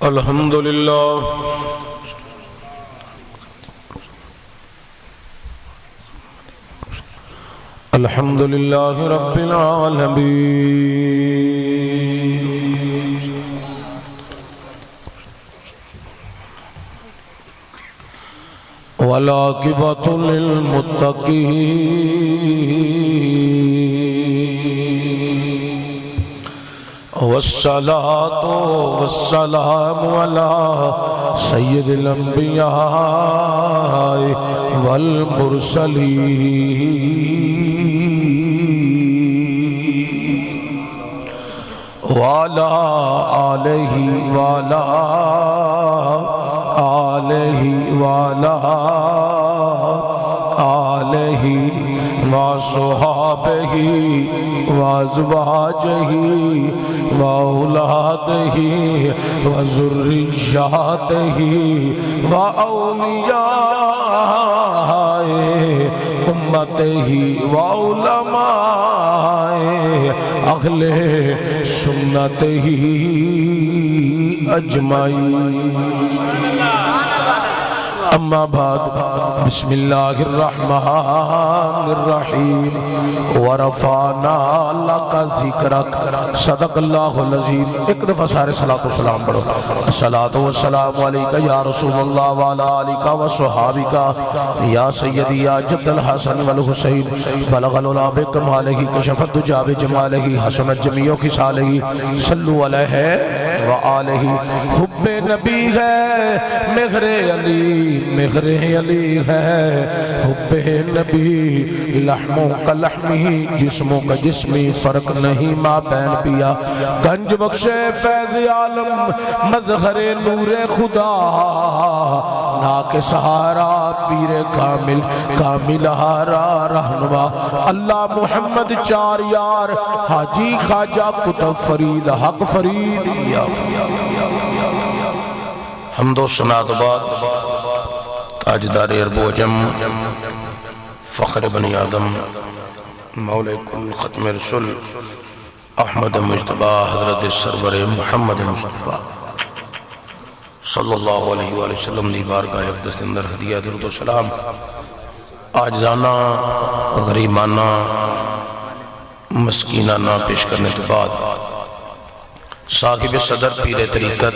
الحمدللہ الحمدللہ رب العالمین والعاقبۃ للمتقین والصلاة والسلام علی سید الانبیاء والمرسلین وعلى آلہ وصحابہ وازواجہ واولادہ وذریاتہ واولیاء امتہ وعلماء اہل سنتہ اجمعین اما بعد بسم اللہ الرحمن الرحیم ورفعنا لک ذکرک صدق اللہ العظیم۔ ایک دفعہ سارے صلاۃ و سلام پڑھو۔ الصلاۃ والسلام علیک یا رسول اللہ وعلی آلک وصحابک یا سیدی یا جد الحسن والحسین بلغ العلا بکمالہ کشف الدجی بجمالہ حسنت جمیع خصالہ صلو علیہ وآلہ۔ حب نبی ہے مہر علی مہر علی ہے حب نبی، لحموں کا لحمی جسموں کا جسمی، فرق نہیں ماں بین پیا، گنج بخش فیض عالم مظہر نور خدا، ناک سہارا پیر کامل کامل ہارا رہنما، اللہ محمد چار یار حاجی خواجہ کتب فرید حق فرید یا حمد و ثنا بعد تاجدار عرب و عجم فخر بنی آدم مولا کل ختم رسول احمد مجتبی حضرت سرور محمد مصطفیٰ صلی اللہ علیہ وآلہ وسلم دی بارگاہ اقدس اندر ہدیہ درود و سلام عاجزانہ غریبانہ مسکینانہ پیش کرنے کے بعد صاحب صدر پیر طریقت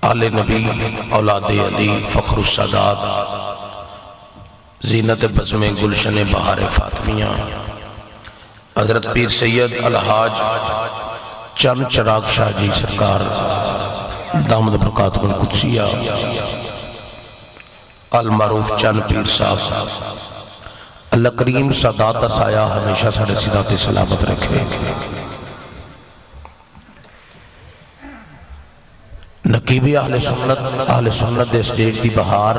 آل نبی اولاد علی فخر السادات زینت بزم گلشن بہار فاطمیہ حضرت پیر سید الحاج چرن چراغ شاہ جی سرکار دامد برکاتہ القدسیہ المعروف چند پیر صاحب اللہ کریم سادات سایہ ہمیشہ سارے سینات سلامت رکھے۔ نقیبی اہل سنت دے سٹیج دی بہار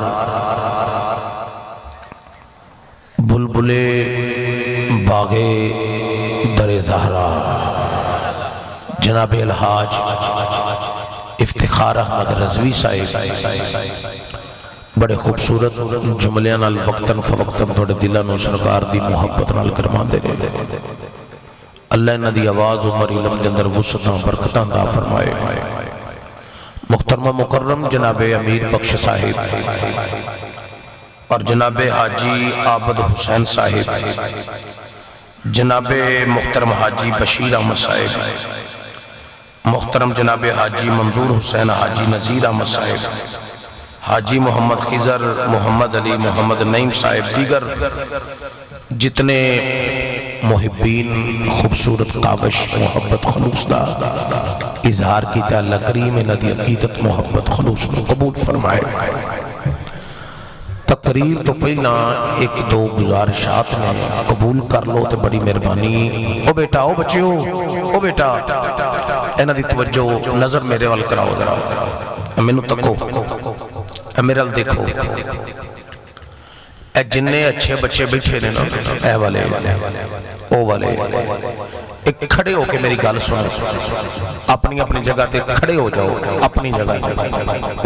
بلبلے باغے در زہرا جناب الحاج افتخار احمد رضوی صاحب بڑے خوبصورت جملیاں نال وقتاً فوقتاً توڑے دلانو سرکار دی محبت نال کرمان دے رہے اللہ انہ دی آواز عمر علم کے اندر وسطاں برکتاں دا فرمائے۔ محترمہ مکرم جناب امیر بخش صاحب اور جناب حاجی عابد حسین صاحب، جناب محترم حاجی بشیر احمد صاحب، محترم جناب حاجی منظور حسین حاجی نذیر احمد صاحب، حاجی محمد خضر محمد علی محمد نعیم صاحب، دیگر جتنے محبین خوبصورت کاوش محبت خلوص دا اظہار کی اللہ کریم ندی عقیدت محبت خلوص کو قبول فرمائے۔ تقریر تو پہلا ایک دو گزارشات میں قبول کر لو تو بڑی مہربانی۔ او بیٹا او بچیو او بیٹا اینا دی توجہ نظر میرے وال کراؤ ذرا، مینوں تکو میرے وال دیکھو، اے جننے اچھے بچے بیٹھے نے نا اے والے او والے ایک کھڑے ہو کے میری گال سنو، اپنی اپنی جگہ تے کھڑے ہو جاؤ، اپنی جگہ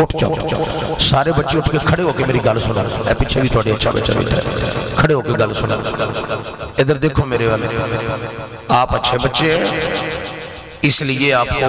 اٹھ جاؤ، سارے بچے اٹھ کے کھڑے ہو کے میری گال سنو، اے پیچھے بھی تھوڑے اچھا بچہ بیٹھا ہے، کھڑے ہو کے گال سنو۔ ادھر دیکھو میرے والے، آپ اچھے بچے ہیں، اس لیے آپ کو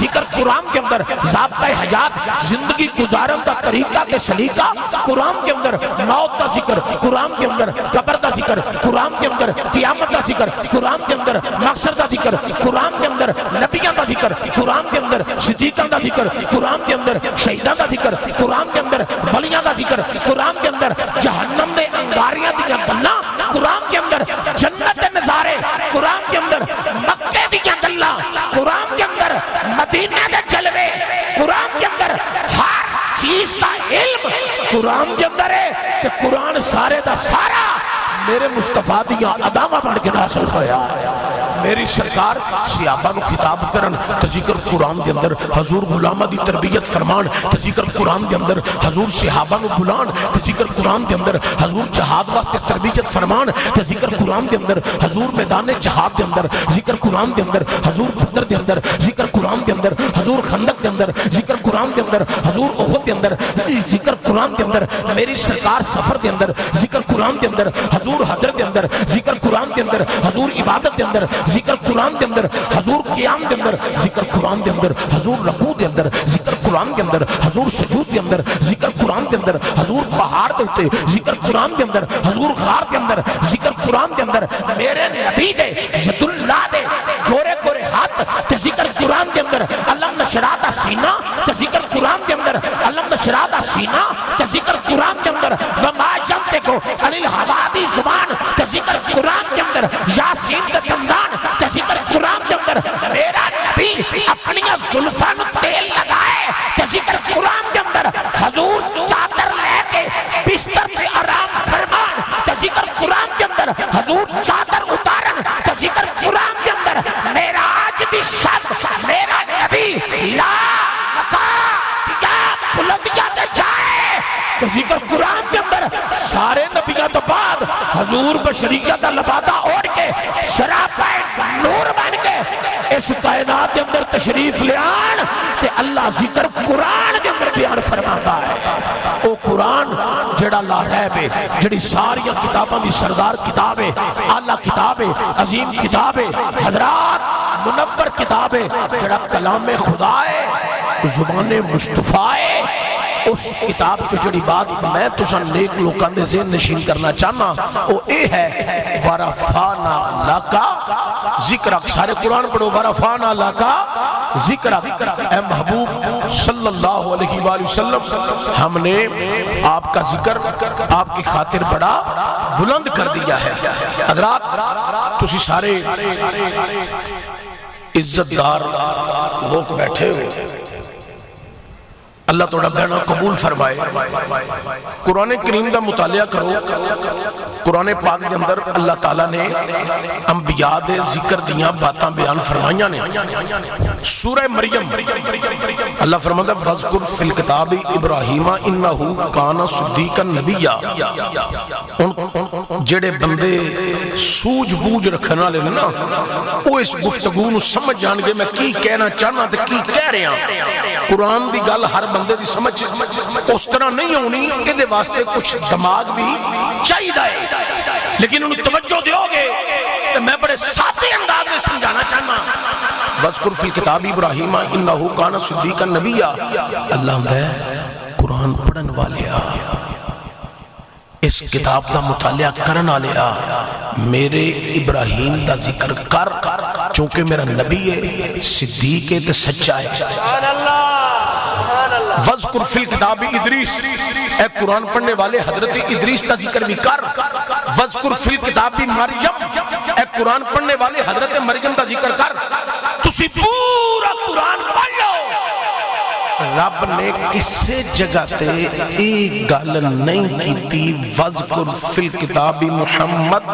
ذکر قرآن کے اندر، ضابطہ حیات زندگی گزارن دا طریقہ تے سلیقہ قرآن کے اندر، موت دا ذکر قرآن کے اندر، قبر دا ذکر قرآن کے اندر، قیامت دا ذکر قرآن کے اندر، محشر دا ذکر قرآن کے اندر، نبیوں دا ذکر قرآن کے اندر، صدیقوں دا ذکر قرآن کے اندر، شہیداں دا ذکر قرآن کے اندر، ولیاں دا ذکر قرآن کے اندر، جہنم دے انگاریاں دیاں گلاں قرآن کے اندر، جنت دے نظارے قرآن کے اندر، مکے دیاں گلاں قرآن کے اندر، مدینہ دے جلوے قرآن کے اندر، ہر چیز دا علم قرآن کے اندر ہے کہ قرآن سارے دا سارا میرے مصطفیٰ دیاں ادامہ بن کے ناصل ہویا۔ میری سرکار صحابہ نو خطاب کرن تے ذکر قرآن دے اندر، حضور غلامہ دی تربیت فرمان تے ذکر قرآن دے اندر، حضور صحابہ نو بلان تے ذکر قرآن دے اندر، حضور جہاد واسطے تربیت فرمان تے ذکر قرآن دے اندر، حضور میدان جہاد دے اندر ذکر قرآن دے اندر، حضور بدر دے اندر ذکر قرآن دے اندر، حضور خندق دے اندر ذکر قرآن دے اندر، حضور احد دے اندر ذکر قرآن دے اندر، میری سرکار سفر دے اندر ذکر قرآن دے اندر، حضور حضر دے اندر ذکر قرآن دے اندر، حضور عبادت دے اندر ذکر قرآن دے اندر، حضور قیام دے اندر ذکر قرآن دے اندر، حضور رکوع دے اندر ذکر قرآن دے اندر، حضور سجود دے اندر ذکر قرآن دے اندر، حضور پہاڑ دے اوتے ذکر قرآن دے اندر، حضور غار دے اندر ذکر قرآن دے اندر، میرے نبی دے ید اللہ دے گورے گورے ہاتھ تے ذکر قرآن دے اندر، علم نشرہ دا سینہ تے ذکر قرآن دے اندر، علم نشرہ دا سینہ تے ذکر قرآن دے اندر، وما جمتکو علی الحوادی زبان تے ذکر قرآن کے اندر، یاسین تے دندان تے ذکر قرآن کے اندر، میرا نبی اپنی زلفان تیل لگائے تے ذکر قرآن کے اندر، حضور چادر لے کے بستر پہ آرام فرمان تے ذکر قرآن کے اندر، حضور چادر اتارن تے ذکر قرآن کے اندر، میرا آج بھی شب میرا نبی لا مکا یا بلندیاں دے جائے تے ذکر قرآن کے اندر، سارے نبیوں تو بعد حضور بشریت دا لبادہ اوڑ کے شراب پائن نور بن کے اس کائنات کے اندر تشریف لے آن تے اللہ ذکر قرآن کے اندر بیان فرماتا ہے۔ او قرآن جڑا لا ریب ہے، جڑی ساری کتاباں دی سردار کتاب ہے، اعلیٰ کتاب ہے، عظیم کتاب ہے، حضرات منور کتاب ہے، جڑا کلام خدا ہے، زبان مصطفیٰ ہے، اس کتاب کو جڑی بات میں تساں نیک لوکاں دے ذہن نشین کرنا چاہنا وہ اے ہے ورفعنا لکا ذکرک، سارے قرآن پڑھو ورفعنا لکا ذکرک، اے محبوب صلی اللہ علیہ وآلہ وسلم ہم نے آپ کا ذکر آپ کی خاطر بڑا بلند کر دیا ہے۔ حضرات تسی سارے عزتدار لوگ بیٹھے ہو، اللہ توڑا بہنا قبول فرمائے، قرآن کریم دا مطالعہ کرو۔ قرآن پاک دے اندر اللہ تعالیٰ نے انبیاء دے ذکر دیاں باتاں بیان فرمائیاں نے۔ سورہ مریم اللہ فرماتا ہے وَذْكُرْ فِي الْكِتَابِ إِبْرَاهِيمَ إِنَّهُ كَانَ صِدِّيقًا نَبِيًّا، جڑے بندے سوجھ بوجھ رکھنا لے نا وہ اس گفتگو نو سمجھ جان گے میں کی کہنا چاہنا تے کی کہہ رہے ہیں۔ قرآن دی گل ہر بندے دی سمجھ اس طرح نہیں ہونی کہ دے واسطے کچھ دماغ بھی چاہیے ہے، لیکن انہوں توجہ دیو گے کہ میں بڑے سادے انداز میں سمجھانا چاہنا۔ وَذْكُرْ فِي الْكِتَابِ إِبْرَاهِيمَ إِنَّهُ كَانَ صِدِّيقًا نَبِيًّا، اللہ ہمیں قرآن پڑھن والے اس کتاب دا مطالعہ کرن والے میرے ابراہیم دا ذکر کر، چونکہ میرا نبی ہے، صدیق ہے تے سچا ہے۔ وَذْكُرْ فِي الْكِتَابِ إِدْرِيسَ، اے قرآن پڑھنے والے حضرت ادریس دا ذکر بھی کر۔ وَذْكُرْ فِي الْكِتَابِ مریم، اے قرآن پڑھنے والے حضرت مریم دا ذکر کر۔ تسی پورا قرآن پڑھ لو، رب نے کسے جگہ تے ایک گل نہیں کیتی وَذْكُرْ فِي الْكِتَابِ محمد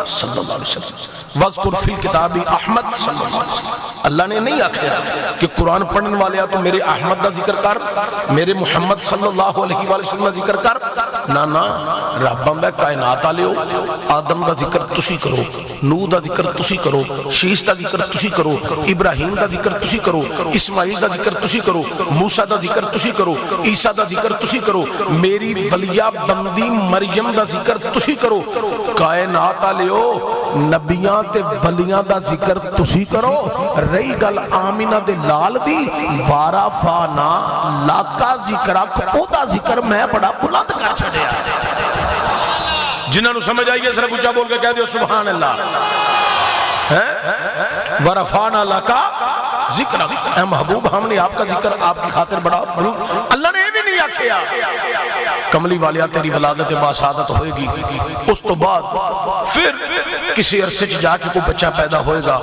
صلی اللہ علیہ وسلم، وَذْكُرْ فِي الْكِتَابِ احمد صلی اللہ علیہ وسلم۔ اللہ نے نہیں آکھیا کہ قرآن پڑھنے والے تو میرے احمد دا ذکر کر، میرے محمد صلی اللہ علیہ وسلم دا ذکر کر، نا رب آندا کائنات والے آدم دا ذکر تسی کرو، نوح دا ذکر تسی کرو، شیس دا ذکر تسی کرو، ابراہیم دا ذکر تسی کرو، اسماعیل دا ذکر تسی کرو، موسیٰ موسیٰ دا ذکر تسی کرو، عیسیٰ دا ذکر تسی کرو، میری ولیہ بندی مریم دا ذکر تسی کرو، کائنات آلیو نبیاں تے ولیاں دا ذکر تسی کرو، رہی گل آمینہ دے لال دی وارا فانا لاکا ذکر او دا ذکر میں بڑا بلند کر چھڑیا۔ جنہاں نو سمجھ آئیے ذرا اونچا بول کے کہہ دیو سبحان اللہ۔ ورفعنا لکا ذکر، اے محبوب ہم نے آپ کا ذکر آپ کی خاطر بڑا بڑی، اللہ نے بھی نہیں آکھیا کملی والیا تیری ولادت باسعادت ہوئے گی، اس تو بعد پھر کسی عرصے جا کے کوئی بچہ پیدا ہوئے گا،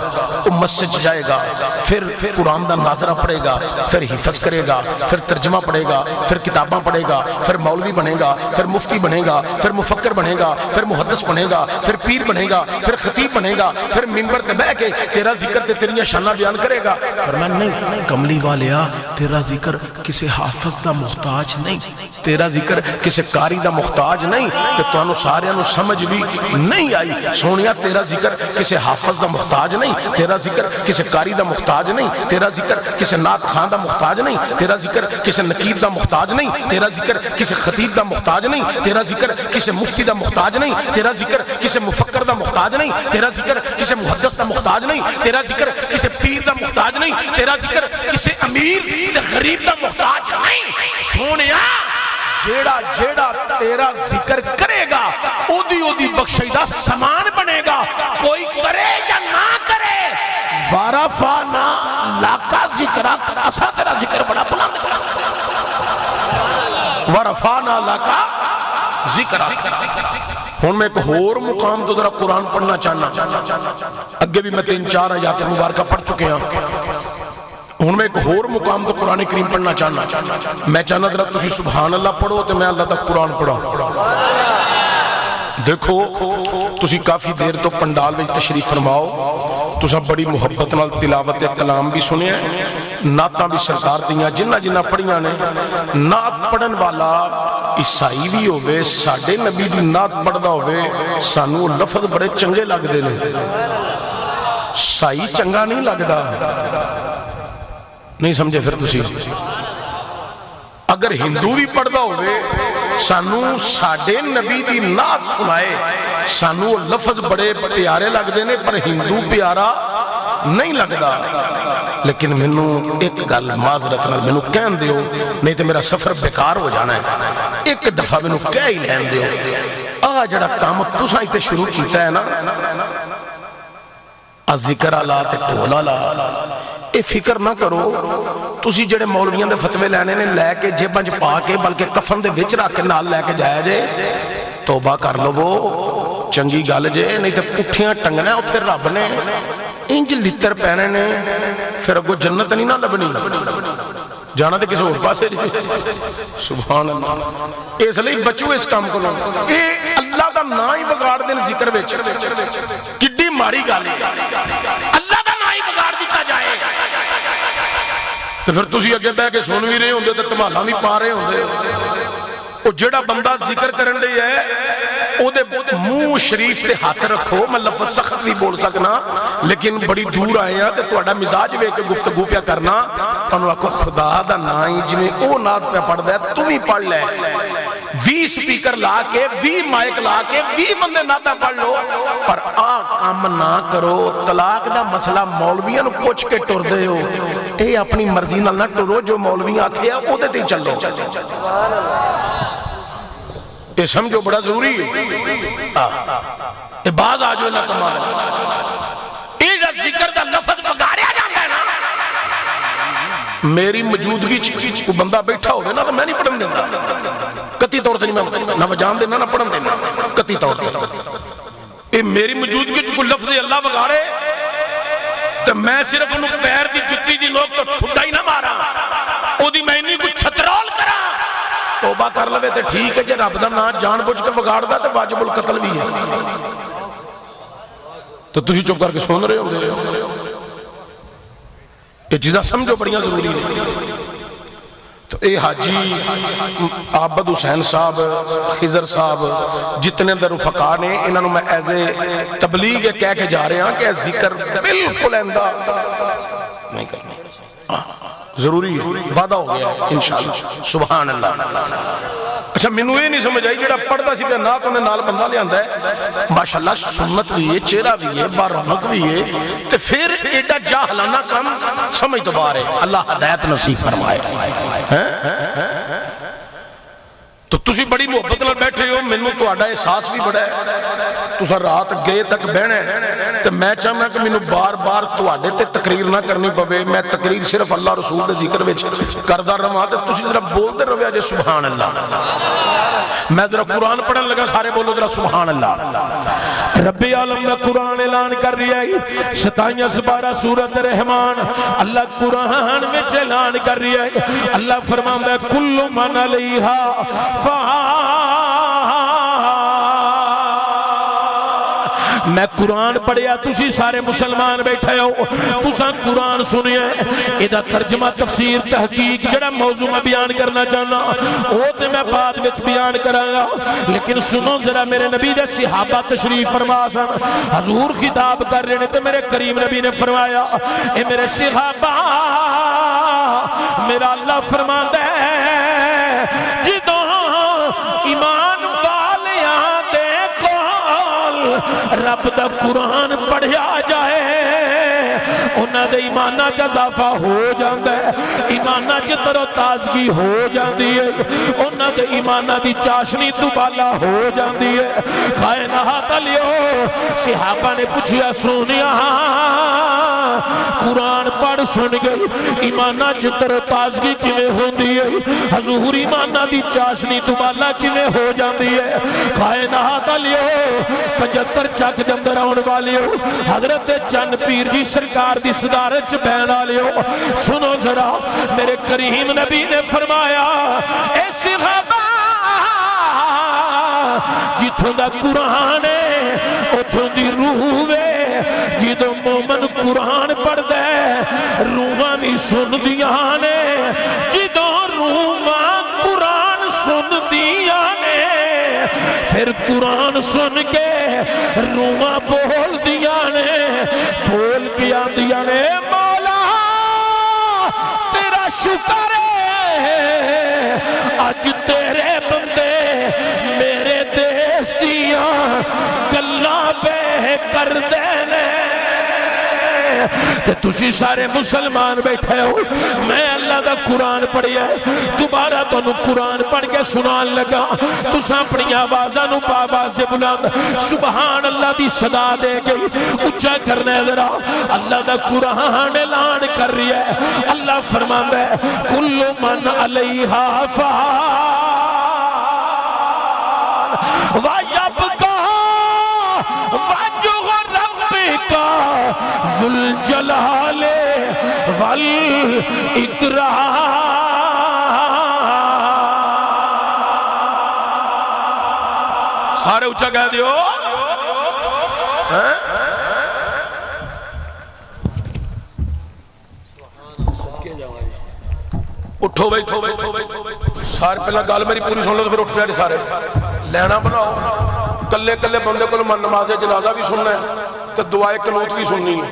وہ مسجد جائے گا، پھر قرآن دا ناظرہ پڑھے گا، پھر حفظ کرے گا، پھر ترجمہ پڑھے گا، پھر کتاباں پڑھے گا، پھر مولوی بنے گا، پھر مفتی بنے گا، پھر مفکر بنے گا، پھر محدث بنے گا، پھر پیر بنے گا، پھر خطیب بنے گا، پھر منبر تے بیٹھ کے تیرا ذکر تے تیریاں شانہ بیان کرے گا۔ فرمایا نہیں کملی والیا تیرا ذکر کسی حافظ دا محتاج نہیں، تیرا ذکر کسی قاری دا محتاج نہیں، کہ تو انہوں سارے انہوں سمجھ بھی نہیں آئی سونیا، تیرا ذکر کسی حافظ دا محتاج نہیں، تیرا ذکر کسی قاری دا محتاج نہیں، تیرا ذکر کسی نعت خان دا محتاج نہیں، تیرا ذکر کسی نقیب دا محتاج نہیں، تیرا ذکر کسی خطیب دا محتاج نہیں، تیرا ذکر کسی مفتی دا محتاج نہیں، تیرا ذکر کسی مفکر دا محتاج نہیں، تیرا ذکر کسی محدث دا محتاج نہیں، تیرا ذکر کسی پیر دا محتاج نہیں، تیرا ذکر کسی امیر تے غریب دا محتاج نہیں۔ سونیا جیڑا جیڑا تیرا ذکر کرے گا او دی بخشش دا سامان بنے گا، کوئی کرے یا نہ کرے۔ ورفعنا لکا ذکرک، اسا تیرا ذکر بڑا بلند کرا، ورفعنا لکا ذکرک۔ ہون میں ایک اور مقام تو ذرا قرآن پڑھنا چاہنا، اگے بھی میں 3-4 آیات مبارکہ پڑھ چکے ہیں، ہون میں ایک اور مقام تو قرآن کریم پڑھنا چاہنا، میں چاہنا ذرا تسی سبحان اللہ پڑھو تو میں اللہ تک قرآن پڑھا۔ دیکھو تسی کافی دیر تو پنڈال میں تشریف فرماؤ، تسا بڑی محبت نال تلاوت کلام بھی سنے ہیں، نعتاں بھی سرکار دیاں جنہ جنہ پڑھیاں نے۔ نعت پڑھن والا عیسائی بھی ہوئے، ساڑھے نبی دی نعت پڑھدا ہوئے، سانو لفظ بڑے چنگے لگ دے نے، سائی چنگا نہیں لگدا، نہیں سمجھے پھر تسی؟ اگر ہندو بھی پڑھدا ہوئے سانو ساڑھے نبی دی نعت سنائے، سانو لفظ بڑے پیارے لگ دینے، پر ہندو پیارا نہیں لگدا۔ لیکن منو ایک گل معذرت نال منو کہن دیو، نہیں تو میرا سفر بیکار ہو جانا ہے، ایک دفعہ منو کہہ ہی لین دیو، جڑا کام تساں تے شروع کیتا ہے نا، ذکر اللہ تے ٹول اللہ، اے فکر نہ کرو تسی جڑے مولویاں دے فتوے لینے نے لے کے جیباں وچ پا کے بلکہ کفن دے وچ رکھ کے نال لے کے جایا جے، توبہ کر لو وہ چنگی گل جے، نہیں تے پٹھیاں ٹنگنا اوتھے رب نے انج لتر پہنے نے، پھر اگوں جنت نہیں نہ لبنی، جانا تے کسی اور پاسے جی۔ سبحان اللہ، اس لئے بچو اس کام کو لو، اے اللہ دا نا ہی بگاڑ دین ذکر وچ کڈی ماری گل ہے، اللہ دا نا ہی بگاڑ دیتا جائے تو پھر تسی اگے بہ کے سن بھی رہے ہوندے تے تمالا بھی پا رہے ہوندے۔ او جڑا بندہ ذکر کرن دے ہے او دے منہ شریف تے ہاتھ رکھو، میں لفظ سخت نہیں بول سکنا لیکن بڑی دور آئے ہیں تے تہاڈا مزاج ویکھ کے گفتگو پیا کرنا، انہوں آکھو خدا دا نا ہی جویں او نعت پہ پڑھ دے تم ہی پڑھ لے، 20 سپیکر لا کے 20 مائک لا کے 20 بندے نعتاں پڑھ لو، پر کام نہ کرو۔ طلاق دا مسئلہ مولویاں نو پوچھ کے ٹر دے ہو، اے اپنی مرضی نال نہ ٹرو، جو مولویاں آکھیا او دے تے چلو، یہ سمجھو بڑا ضروری ہے۔ یہ باز آجو اللہ کمال یہ ذکر دا لفظ بگاڑیا جاندہ ہے نا، میری موجودگی کو بندہ بیٹھا ہوئے نا تو میں نہیں پڑھن دینا، قطعی طور سے نہیں، نہ وجان دینا نہ پڑھن دینا، قطعی طور سے یہ میری موجودگی کو لفظ اللہ بگاڑے تو میں صرف انہوں پیر دی جتی دی لوگ تو ٹھٹا ہی نہ مارا، او دی میں نہیں کچھ چھترول کرا، توبہ کر لوے تے ٹھیک ہے، جے رب دا نا جان بوجھ کے بگاڑ دا تے واجب القتل بھی ہے، تو تسی چپ کر کے سن رہے ہوں گے، یہ چیزیں سمجھو بڑیاں ضروری ہے۔ تو اے حاجی عابد حسین صاحب، خضر صاحب، جتنے در رفقا نے انہوں میں ایزے تبلیغ کہہ کے جا رہے ہیں کہ ذکر بالکل اندہ نہیں کرنا، ضروری ہے، وعدہ ہو گیا ہے انشاءاللہ. سبحان اللہ. اچھا مینوں یہ نہیں سمجھ آئی جڑا پڑھدا سی تے نعت انہیں نال بندہ لیندا ہے ماشاءاللہ سنت بھی ہے چہرہ بھی ہے بارونق بھی ہے تے پھر ایڈا جاہلانہ کام سمجھ تو باہر ہے. اللہ ہدایت نصیب فرمائے. تو تسی بڑی محبت نال بیٹھے ہو مینوں تہاڈا احساس بھی بڑا ہے تساں رات گئے تک بہنا ہے تے میں چاہنا کہ مینوں بار بار تہاڈے تے تقریر نہ کرنی پوے. میں تقریر صرف اللہ رسول دے ذکر وچ کردا رہواں تے تسی ذرا بولتے رہیا جے سبحان اللہ. میں ذرا قرآن پڑھن لگا سارے بولو ذرا سبحان اللہ. رب عالم کا قرآن اعلان کر رہی ہے 27 سپارہ سورۃ رحمان. اللہ قرآن میں اعلان کر رہی ہے. اللہ فرماندا ہے کل من علیہا میں قرآن پڑھیا تسی سارے مسلمان بیٹھے ہو تساں قرآن سنیا ایدہ ترجمہ تفسیر تحقیق جڑا موضوع میں بیان کرنا چاہنا وہ تے میں بعد وچ بیان کرانگا. لیکن سنو ذرا میرے نبی دے صحابہ تشریف فرما سن حضور خطاب کر رہے تے میرے کریم نبی نے فرمایا اے میرے صحابہ میرا اللہ فرماتا ہے جدوں ایمان والیاں دے کول رب دا قرآن پڑھیا جائے انہاں دے ایمانہ چ اضافہ ہو جاندا ہے ایمانہ چ تر و تازگی ہو جاندی ہے انہاں دے ایمانہ دی چاشنی دوبالا ہو جاندی ہے. کائنات علیو صحابہ نے پوچھیا سونیا قرآن پڑھ سن گئی ایمانہ چ تر و تازگی کیویں ہوندی ہے حضور ایمانہ دی چاشنی دوبالا کیویں ہو جاندی ہے. کائنات علیو 75 چک دے اندر آن والی ہو حضرت چند پیر جی سرکار دی صدارت چ بہن والی ہو سنو ذرا میرے کریم نبی نے فرمایا اے صحابہ جتھوں دا قرآن ہے اتھوں دی روح وے جدوں مومن قرآن پڑھ دے روحاں بھی سن دیاں نے جدوں روحاں قرآن سن دیاں نے پھر قرآن سن کے روحاں بول دیاں نے بول کے آندیاں نے مولا تیرا شکر ہے اج تیرے بندے میرے دیس دیاں گلاں بے کر دینے کہ تسی سارے مسلمان بیٹھے ہو میں اللہ دا قرآن پڑھیا ہے دوبارہ تو قرآن پڑھ کے سنان لگا تساں اپنی آوازاں نو باواز سے بلند سبحان اللہ دی صدا دے گئی اچھا کرنے ذرا اللہ دا قرآن اعلان کر رہی ہے. اللہ فرماندا ہے کل من علیہا فان وَيَبْقَى وَجْهُ رَبِّكَ ذُو الْجَلَالِ وَالْإِكْرَامِ. سارے اچھا کہہ دیو اٹھو بھائی سارے پہلے گال میری پوری سن لو تو پھر اٹھ پیا سارے لینا بناؤ کلے کلے بندے کو نماز جنازہ بھی سننا ہے تو دعائے قنوت بھی سننی ہے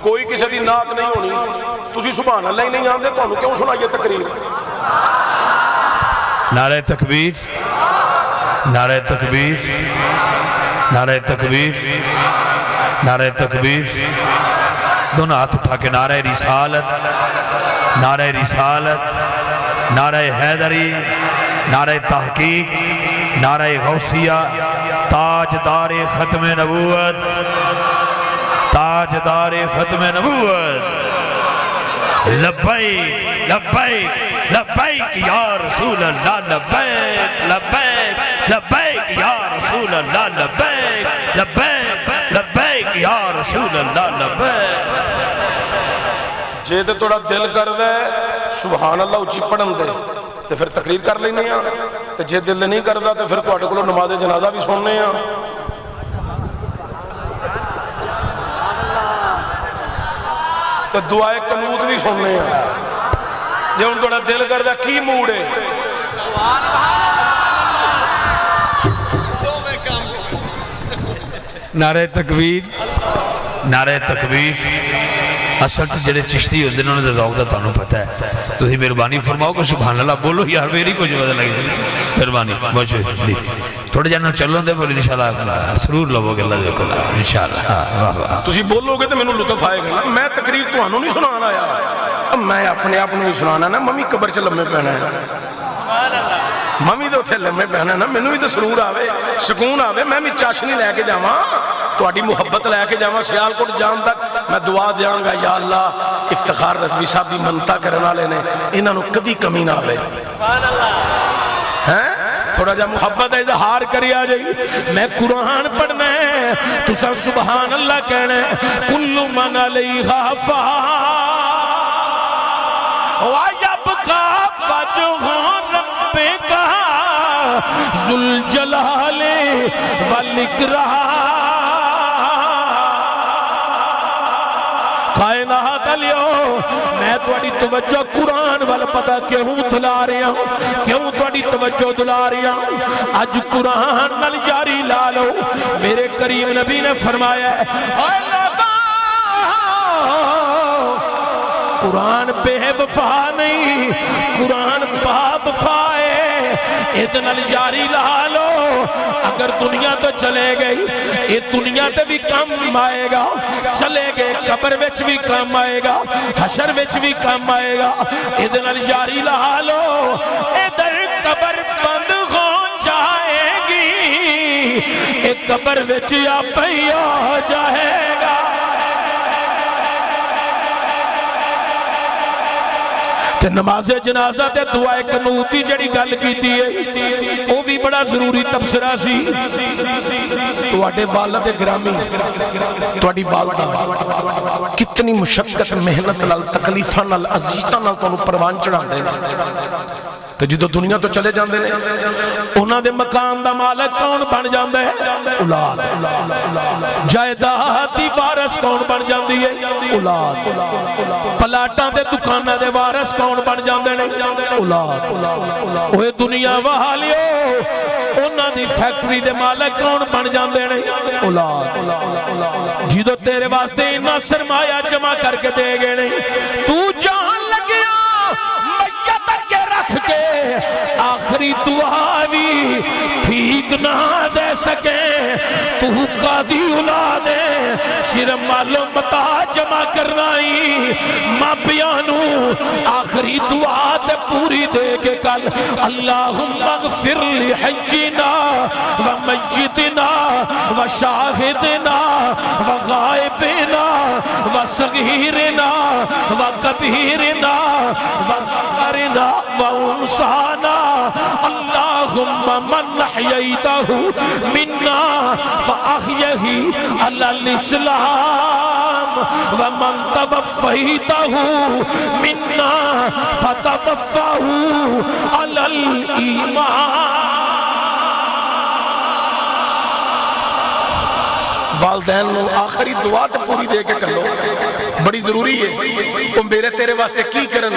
کوئی کسی دی نعت نہیں ہونی تسی سبحان اللہ ہی نہیں آندے تو کیوں سنائیے تقریر. نعرہ تکبیر نعرہ تکبیر نعرہ تکبیر نعرہ تکبیر دونوں ہاتھ اٹھا کے نعرہ رسالت نعرہ رسالت نعرہ حیدری نعرہ تحقیق نعرہ غوثیہ تاجدار ختم نبوت تاجدار ختم نبوت لبیک لبیک لبیک یا رسول اللہ لبیک لبیک لبیک یا رسول اللہ لبیک لبیک لبیک یا رسول اللہ لبیک. جے تے توڑا دل کر دے سبحان اللہ اچھی پڑھن دے تے پھر تقریر کر لینے ہیں تے جے دل نہیں کر دا تے پھر توڑے کو نماز جنازہ بھی سننے ہیں. تے دعائے قنوت بھی سننے ہیں جے ان توڑا دل کر دا کی موڑے نعرہ تکبیر نعرہ تکبیر اصل جڑے چشتی ہوتے ہیں انہوں نے ذوق دا تانوں پتہ ہے تو ہی مہربانی فرماؤ کہ سبحان اللہ بولو یار میری کچھ پتہ لگے مہربانی بہت شکریہ تھوڑے جانا چلو دے پھر انشاءاللہ سرور لو گے اللہ دیکھو انشاءاللہ تسی بولو گے تو میں لطف آئے گا نا میں تقریر تو نہیں سنانا آیا میں اپنے آپ نہیں سنانا نا ممی قبر چ لمے پہنا ہے ممی تو اتنے لمے پہنا نا مینوں بھی تو سرور آوے سکون آوے میں بھی چاشنی لے کے جاواں تہاڈی محبت لے کے جاواں سیالکوٹ جان تک میں دعا دیاں گا یا اللہ افتخار رضوی صاحب دی منتا کرن والے نے انہاں نوں کبھی کمی نہ آوے سبحان اللہ ہیں تھوڑا جا محبت اظہار کری آ جائے میں قرآن پڑھنا ہے تساں سبحان اللہ کہنا ہے کل من علیہا فان وَيَبْقَى وَجْهُ رَبِّكَ ذُو الْجَلَالِ وَالْإِكْرَامِ کائنات علیو میں تواڈی توجہ قرآن والا پتہ کیوں دلا رہا ہوں کیوں تواڈی توجہ دلا رہا ہوں اج قرآن نال جاری لا لو میرے کریم نبی نے فرمایا ہے اے لوگوں قرآن بے وفا نہیں قرآن با وفا ہے ادھر نال جاری لا لو اگر دنیا تو چلے گئی یہ دنیا تے بھی کام آئے گا چلے گئے قبر وچ بھی کام آئے گا حشر وچ بھی کام آئے گا ادھر نال جاری لا لو ادھر قبر بند ہو جائے گی ایک قبر وچ آپ ہی آ جائے گا تے نماز جنازہ تے دعائے قنوت دی جڑی گل کیتی ہے وہ بھی بڑا ضروری تبصرہ سی تواڈے والد گرامی تواڈی والدہ کتنی مشقت محنت نال تکلیفاں نال عزیزاں نال تانوں پروان چڑھاندے نے تے جدوں دنیا تو چلے جاندے نے انہاں دے مقام دا مالک کون بن جاندا ہے اولاد جائیداد دی وارث کون بن جاندی ہے اولاد پلاٹاں دے دکاناں دے وارث کون بن جاندے نے اولاد اوے دنیا والیو انہاں دی فیکٹری دے مالک کون بن جاندے نے اولاد جدوں تیرے واسطے اتنا سرمایہ جمع کر کے دے گئے نے تو جان لگیا میت کے رکھ کے آخری دعا بھی ٹھیک نہ دے سکے تو قاضی اولاد ہے صرف معلوم بتا جمع کرنائی ماں پیانو آخری دعا تے پوری دے کے کل اللہم اغفر لحجنا ومیتنا وشاہدنا وغائبنا وصغیرنا وکبیرنا وذکرنا وانسانا اللہم من احییتہ منا فاحیہ علی الاسلام ومن توفیتہ منا فتوفہ علی الایمان والدین نو آخری دعا تے پوری دے کے کرو بڑی ضروری ہے وہ میرے تیرے واسطے کی کرن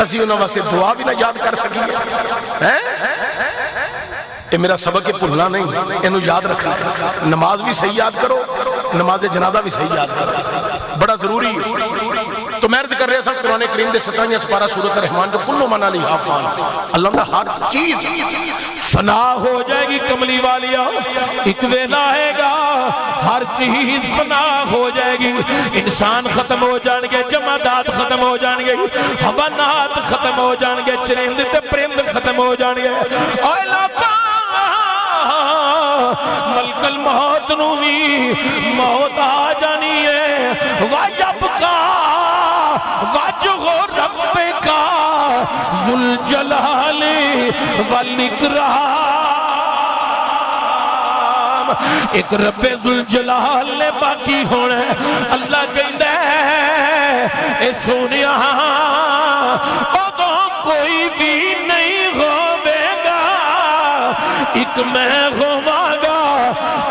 اسی انہاں واسطے دعا بھی نہ یاد کر سکیں یہ میرا سبق ہے بھولنا نہیں انہوں یاد رکھنا نماز بھی صحیح یاد کرو نماز جنازہ بھی صحیح یاد کرو بڑا ضروری ہے تو میں عرض کر رہے ہیں قرآن کریم دے 27 سپارہ سورۃ الرحمن جو کل من علیہا فان اللہ کا ہر چیز فنا ہو جائے گی کملی والیا ایک ویلا ہے گا ہر چیز فنا ہو جائے گی انسان ختم ہو جان گے جمادات ختم ہو جان گے حیوانات ختم ہو جان گے چرند تے پرند ختم ہو جان گے اے لاکھاں ملک الموت نو بھی موت آ جانی ہے وَيَبْقَى وَجْهُ رَبِّكَ ذُو الْجَلَالِ وَالْإِكْرَامِ ایک رب ذوالجلال نے باقی ہونا ہے اللہ کہندہ ہے اے سونیا ادھوں کوئی بھی نہیں ہوے گا ایک میں ہوواں گا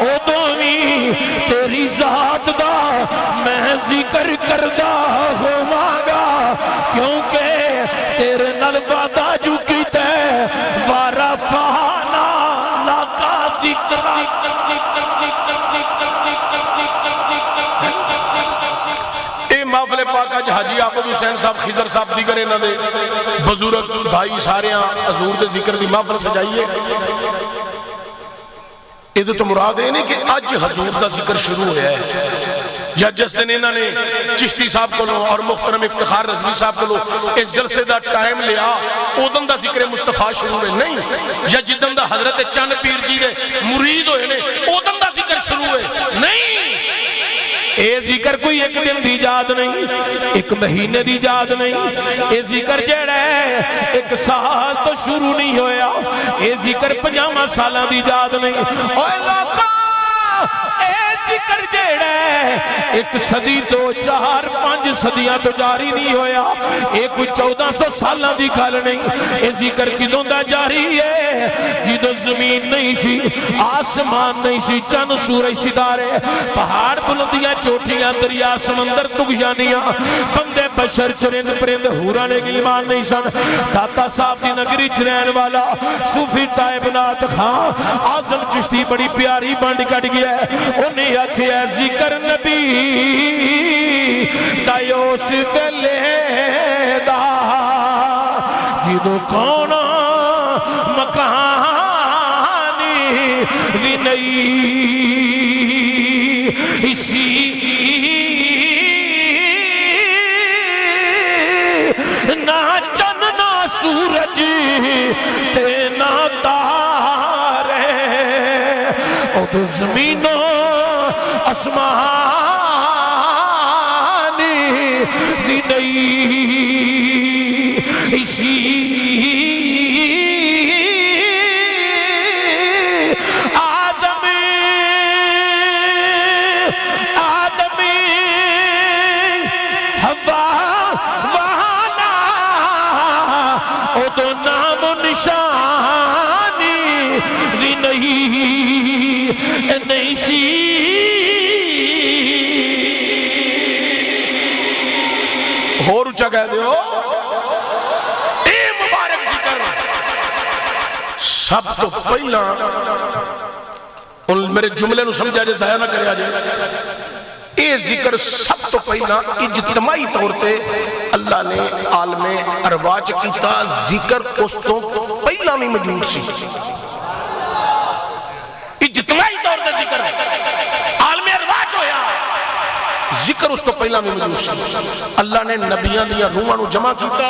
ادھوں بھی تیری ذات دا میں ذکر کردہ ہوواں گا کیونکہ تیرے نال وعدہ جو کیتا ہے وَرَفَعْنَا لَكَ ذِكْرَكَ محفل اج حاجی عابد حسین صاحب خضر صاحب دیگر انہاں دے بزرگ بھائی سارے حضور دے ذکر دی محفل سجائیے. یہ تو مراد ہے نہیں کہ اج حضور دا ذکر شروع ہوا ہے یا جس دن انہوں نے چشتی صاحب کو اور محترم افتخار رضوی صاحب کو اس جلسے دا ٹائم لیا اودن دا ذکر مصطفیٰ شروع ہے نہیں, یا جدن دا حضرت چند پیر جی دے مرید ہوئے نے اودن دا ذکر شروع ہے نہیں. اے ذکر کوئی ایک دن دی یاد نہیں, ایک مہینے دی یاد نہیں. اے ذکر جیڑا ہے ایک سال تو شروع نہیں ہویا. اے ذکر 50 سالاں دی یاد نہیں. اوے لوکاں اے ذکر جیڑا ہے ایک صدی تو 4-5 صدیاں تو جاری نہیں ہویا. اے کوئی 1400 سالاں دی گل نہیں. اے ذکر کدوں دا جاری ہے جدوں زمین نہیں سی, آسمان نہیں سی, چند سورج ستارے, پہاڑ بلندیاں چوٹیاں, دریا سمندر تغیانیاں, بندے بشر چرند پرند حوراں نے گلمان نہیں سن. داتا صاحب دی نگری چرین والا صوفی طائب نات خان اعظم چشتی بڑی پیاری بانڈ کٹ گیا ہے. انہیں آکھیا ذکر نبی دایوش ویلے دا جدوں کونا مکانی وی نہیں اسی نہ چن نہ سورج تے نہ تارے او تو زمینوں آسمانی بھی نہیں اسی ہوا وہانا او تو نام و نشانی بھی نہیں سی. اور اچھا کہہ دیو اے مبارک ذکر سب تو پہلا میرے جملے نو سمجھا جائے ضائع نہ کریا جائے. اے ذکر سب تو پہلا اجتماعی طور تے اللہ نے عالم ارواح کیتا. ذکر اس تو پہلا بھی موجود سی, اجتماعی طور تے ذکر عالم ارواح ہویا, ذکر اس تو پہلا بھی موجود سی. اللہ نے نبیاں دیا روحاں نو جمع کیتا,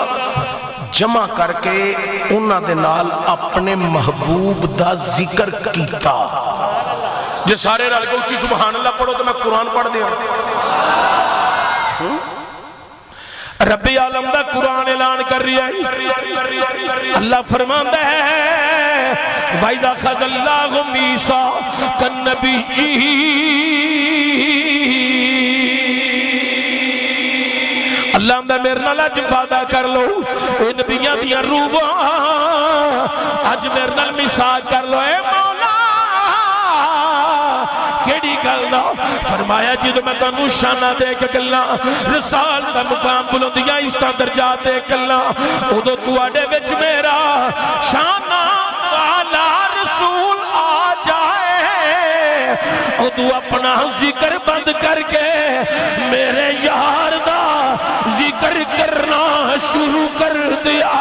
جمع کر کے انہاں دے نال اپنے محبوب دا ذکر کیتا. جے سارے رل کے اچھی سبحان اللہ پڑھو تو میں قرآن پڑھ دیا. رب عالم دا قرآن اعلان کر رہی ہے. اللہ فرماندا ہے وَإِذَا أَخَذَ اللَّهُ مِيثَاقَ النَّبِيِّينَ, اللہ دا میرے نال اج وعدہ کر لو اے نبیاں دیاں روحاں اج میرے نال میثاق کر لو. اے مولا کیڑی گل دا فرمایا جدوں میں تانوں شانہ دے کے گلاں رسالت دا مقام بلندیاں عزتاں درجات دے گلاں اودوں تواڈے وچ میرا شانہ والا رسول آ جائے اودوں اپنا ذکر بند کر کے میرے یار دا ذکر کرنا شروع کر دیا.